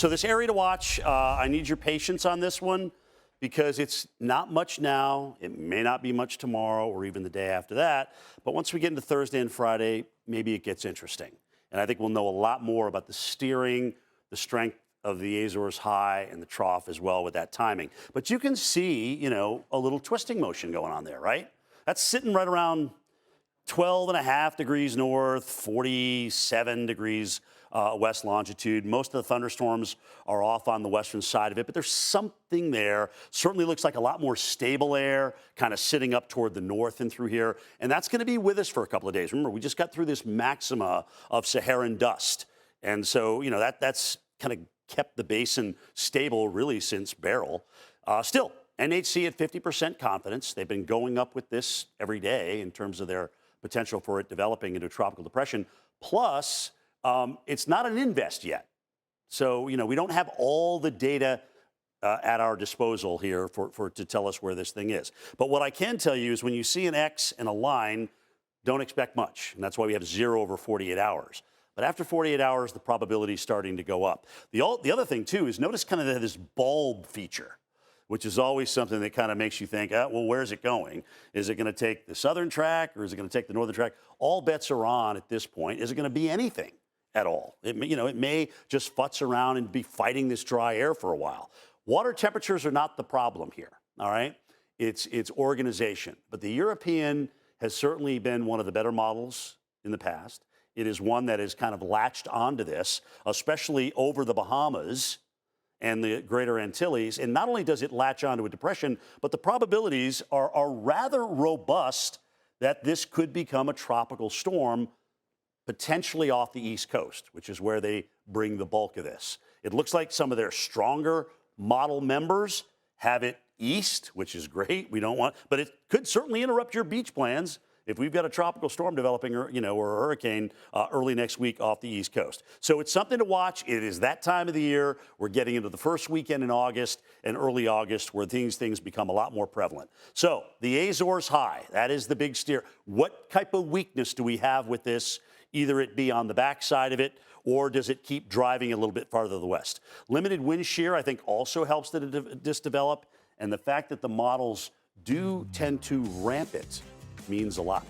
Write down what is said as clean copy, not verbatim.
So this area to watch, I need your patience on this one because it's not much now. It may not be much tomorrow or even the day after that. But once we get into Thursday and Friday, maybe it gets interesting. And I think we'll know a lot more about the steering, the strength of the Azores high and the trough as well with that timing. But you can see, a little twisting motion going on there, right? That's sitting right around 12.5 degrees north, 47 degrees west longitude. Most of the thunderstorms are off on the western side of it, but there's something there. Certainly looks like a lot more stable air kind of sitting up toward the north and through here. And that's going to be with us for a couple of days. Remember, we just got through this maxima of Saharan dust. And so, that's kind of kept the basin stable really since Beryl. Still, NHC at 50% confidence. They've been going up with this every day in terms of their potential for it developing into a tropical depression. Plus, it's not an invest yet. So, we don't have all the data at our disposal here to tell us where this thing is. But what I can tell you is when you see an X and a line, don't expect much. And that's why we have 0 over 48 hours. But after 48 hours, the probability is starting to go up. The other thing, too, is notice kind of this bulb feature, which is always something that kind of makes you think, well, where's it going? Is it going to take the southern track or is it going to take the northern track? All bets are on at this point. Is it going to be anything at all? It may just futz around and be fighting this dry air for a while. Water temperatures are not the problem here, all right? It's organization. But the European has certainly been one of the better models in the past. It is one that has kind of latched onto this, especially over the Bahamas and the Greater Antilles. And not only does it latch onto a depression, but the probabilities are rather robust that this could become a tropical storm, potentially off the East Coast, which is where they bring the bulk of this. It looks like some of their stronger model members have it east, which is great. We don't want, but it could certainly interrupt your beach plans if we've got a tropical storm developing or a hurricane early next week off the East Coast. So it's something to watch. It is that time of the year. We're getting into the first weekend in August and early August where things become a lot more prevalent. So the Azores high, that is the big steer. What type of weakness do we have with this? Either it be on the backside of it, or does it keep driving a little bit farther to the west? Limited wind shear, I think, also helps this develop. And the fact that the models do tend to ramp it means a lot.